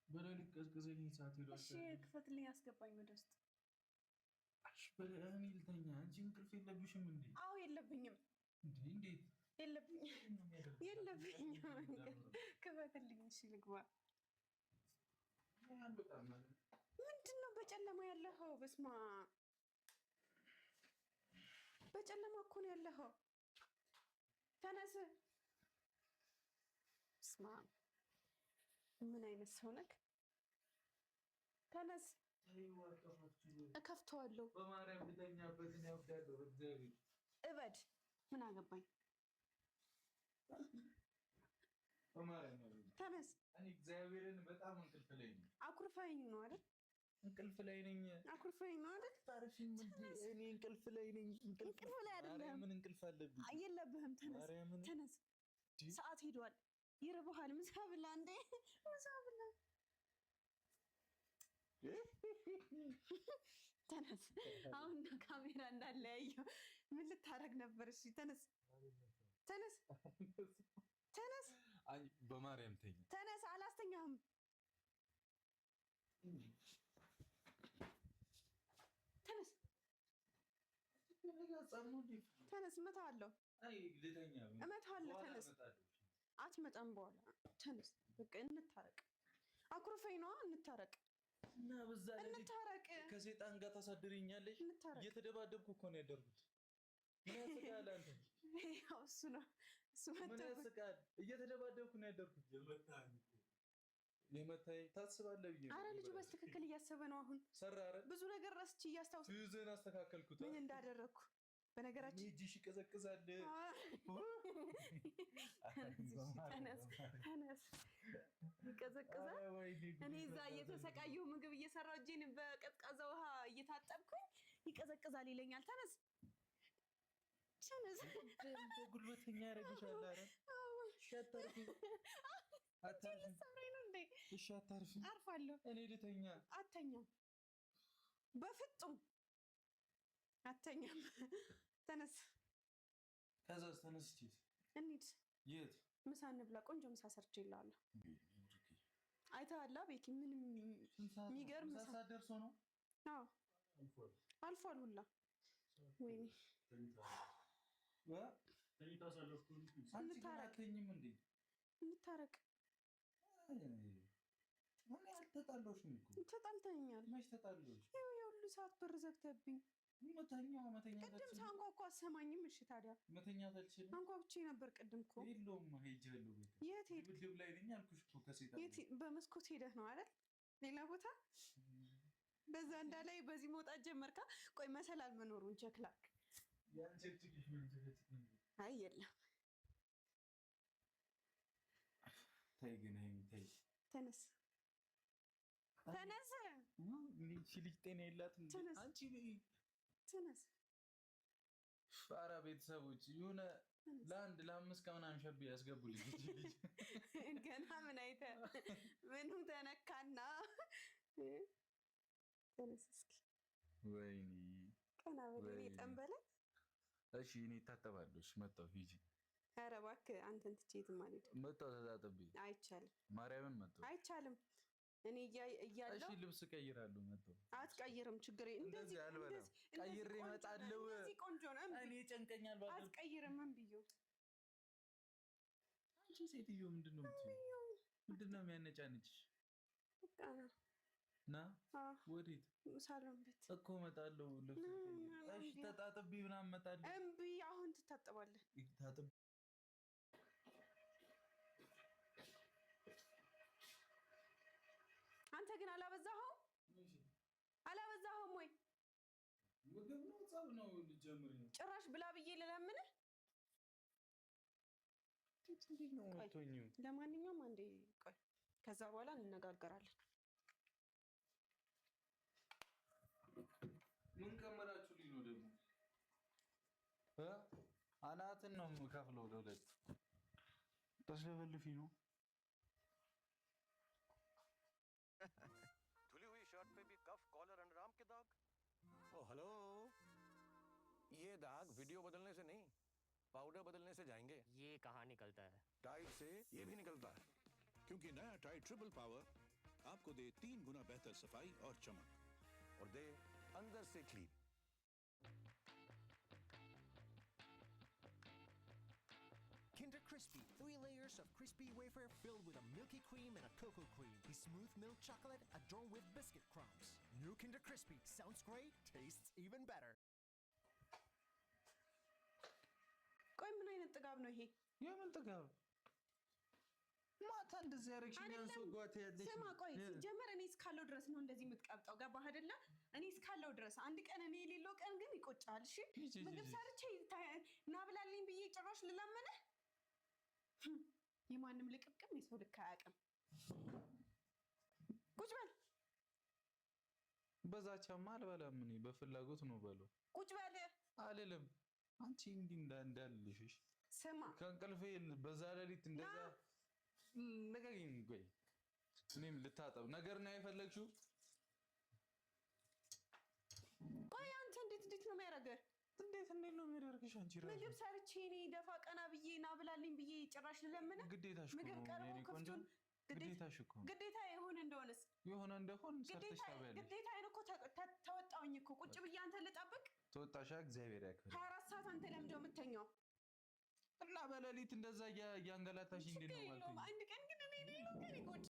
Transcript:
በሌሊት ቀዝቅዘኝ ሰዓት ሄዶ እሺ ክፈትልኝ፣ አስገባኝ ወደ ውስጥ። እሺ በእኔ ልተኛ። አንቺ እንቅልፍ የለብሽም እንዴ? አዎ የለብኝም። እንዴት የለብኝም። ክፈትልኝ። እሺ ልግባ። ምንድን ነው በጨለማ ያለኸው? በስማ በጨለማ እኮ ነው ያለኸው። ተነስ። ስማ ምን አይነት ሰው ነህ? ተነስ። እከፍተዋለሁ። በማርያም ልተኛበት ነው ያወዳለሁ። እግዚአብሔር እበድ። ምን አገባኝ? በማርያም ተነስ። እኔ እግዚአብሔርን በጣም እንቅልፍ ላይ ነኝ። አኩርፈኝ ነው አይደል? እንቅልፍ ላይ ነኝ። አኩርፈኝ ነው አይደል? ታርፊኝ እንዴ? እኔ እንቅልፍ ላይ ነኝ። እንቅልፍ ላይ አይደለም። ምን እንቅልፍ አለብኝ? የለብህም። ተነስ፣ ተነስ። ሰዓት ሄዷል። ይርብሃል። ምሳ ብላ እንዴ! ምሳ ብላ። ተነስ። አሁን ካሜራ እንዳለያየው ምን ልታረግ ነበር? እሺ ተነስ፣ ተነስ፣ ተነስ። አይ በማርያም ተኝ። ተነስ። አላስተኛህም። ተነስ፣ ተነስ። እመታለሁ፣ እመታለሁ። ተነስ። አትመጣም በኋላ። ተነስ። በቃ እንታረቅ። አኩርፈኝ ነዋ። እንታረቅ እና በዛ ላይ እንታረቅ። ከሰይጣን ጋር ታሳድሪኛለሽ። እየተደባደብኩ እኮ ነው ያደርኩት። ምን ያስቃል አንተ? ያው እሱ ነው እሱ። ምን ያስቃል? እየተደባደብኩ ነው ያደርኩት። የመታኝ ታስባለህ ብዬ። አረ ልጁ በትክክል እያሰበ ነው አሁን። ሰራ። አረ ብዙ ነገር ረስቼ እያስታውስ ትዕዝህን አስተካከልኩት። ምን እንዳደረግኩ በነገራችን እጅሽ ይቀዘቅዛል። ተነስ፣ ተነስ። ይቀዘቅዛል። እኔ እዛ እየተሰቃየሁ ምግብ እየሰራሁ እጄን በቀዝቃዛ ውሃ እየታጠብኩኝ ይቀዘቅዛል ይለኛል። ተነስ፣ ተነስ። ጉልበተኛ ያደርግሻል። አረ ሸተርኩ። አታርፊም ነው እንዴ? እሺ አታርፊም? አርፋለሁ። እኔ ልተኛ። አተኛም፣ በፍጹም አተኛም። ተነስ። ከዛስ ተነስቼ እንሂድ። የት? ምሳ እንብላ። ቆንጆ ምሳ ሰርቼልሃለሁ። አይተኸዋል ቤኪ? ምንም የሚገርም ምሳ ሰዓት ደርሶ ነው? አዎ አልፏል ሁላ። ወይኔ እንታረቅኝም እንዴ? እንታረቅ። አልተጣላሁሽም እኮ። ተጣልተኸኛል። መች ተጣላሁሽ? ይኸው የሁሉ ሰዓት በር ዘግተህብኝ። መተኛት ቅድም ሳንኳኳ አትሰማኝም? እሺ ታዲያ መተኛት አልችልም። አንኳኩቼ ነበር ቅድም እኮ። የለውም ሄጃለሁ። የት ሄድክ? ድብድብ ላይ ነኝ አልኩሽ እኮ ከሴጣን። የት? በመስኮት ሄደህ ነው አይደል? ሌላ ቦታ በዛ እንዳላይ በዚህ መውጣት ጀመርካ። ቆይ መሰላል መኖሩን ቼክ ላድርግ። አይ የለም። ተይ ግን ተይ። ተነስ፣ ተነስ። ልጅ ጤና የላትም አንቺ። ተነስ። ኧረ ቤተሰቦች የሆነ ለአንድ ለአምስት ከምናምን ሸብ ያስገቡልኝ። ገና ምን አይተህ ምንም ተነካና። ተነስ እስኪ። ወይኔ ቀና በል ጠንበለ። እሺ እኔ እታጠባለሁ። እሺ መጣሁ። ሂጂ። ኧረ እባክህ አንተን ትቼ የትም አልሄድም። መጣሁ። ተጣጥቤ። አይቻልም። ማርያምን መጣሁ። አይቻልም። እኔ እያለሁ እሺ ልብስ ቀይራለሁ። መጣሁ። አትቀይርም። ችግር እንደዚህ አልበላም። ቀይሬ እመጣለሁ። እንደዚህ ቆንጆ ነው። እኔ ጨንቀኛል። ባለ አትቀይርም። ምን ብዬው? አንቺ ሴትዮ ምንድነው የምትይው? ምንድነው የሚያነጫንጭሽ? በቃ ነው ና። ወዴት? ሳሎን ቤት እኮ እመጣለሁ። ልብስ እሺ ተጣጥቤ ምናምን እመጣለሁ። እምቢ። አሁን ትታጠባለህ። ታጥብ። አንተ ግን አላበዛኸውም? አላበዛኸውም ወይ? ምግብ ነው ጸብ ነው ልጀምር ነው? ጭራሽ ብላ ብዬ ልለምንህ? እንዴት ነው የምትሆኚው? ለማንኛውም አንዴ ቆይ፣ ከዛ በኋላ እንነጋገራለን። ምን ከመራችሁልኝ ነው ደግሞ? አናትን ነው የምከፍለው ለሁለት። ተስለፈልፊ ነው። धुली हुई शर्ट पे भी कफ, कॉलर, अंडरआर्म के दाग। ओ हेलो, ये दाग वीडियो बदलने से नहीं, पाउडर बदलने से जाएंगे। ये कहाँ निकलता है? टाइड से ये भी निकलता है, क्योंकि नया टाइड ट्रिपल पावर आपको दे 3 गुना बेहतर सफाई और चमक और दे अंदर से clean. Kinder Crispy, 3 layers of crispy wafer filled with a milky cream and a cocoa cream. A smooth milk chocolate adorned with biscuit crumbs. New Kinder Crispy sounds great, tastes even better. ቆይ ምን አይነት ጥጋብ ነው ይሄ? የምን ጥጋብ? ማታ እንደዚህ ያረግሽኝ አንሶ ጓት ያለሽ። ስማ ቆይ ሲጀመር እኔ እስካለው ድረስ ነው እንደዚህ የምትቀብጠው። ገባህ አይደለ? እኔ እስካለው ድረስ አንድ ቀን እኔ የሌለው ቀን ግን ይቆጫል። እሺ ምግብ ሰርቼ ና ብላልኝ ብዬ ጭራሽ ልለምንህ? የማንም ልቅምቅም የሰው ልክ አያውቅም። ቁጭ በል። በዛቻማ አልበላም እኔ በፍላጎት ነው በለው። ቁጭ በል አልልም። አንቺ እንዲህ እንዳልልሽ ስማ ከእንቅልፌ በዛ ሌሊት እንደዛ ነገኝ። ቆይ እኔም ልታጠብ ነገር ነው የፈለግሽው? ቆይ አንተ እንዴት ነው የሚያደርገህ? እንዴት ነው የሚያደርግሽ? አንቺ ራስሽ ምግብ ሰርቼ እኔ ደፋ ቀና ብዬ ና ብላልኝ ብዬ ጭራሽ ልለምንህ? ግዴታሽ እኮ ምግብ ነው ቀርቦ የኔ ቆንጆ። ክፍቱን ግዴታሽ እኮ ነው። ግዴታ የሆነ እንደሆነስ የሆነ እንደሆን ሰርተሽ ታበያለሽ። ግዴታዬን እኮ ተወጣሁኝ እኮ። ቁጭ ብዬ አንተ ልጠብቅ? ተወጣሻ። እግዚአብሔር ያክብር። 24 ሰዓት አንተ ለምንድነው የምተኛው? እና በሌሊት እንደዛ እያንገላታሽ እንዴት ነው ማለት ነው? አንድ ቀን ግን እኔ ሌለው ቀን ይቆጭ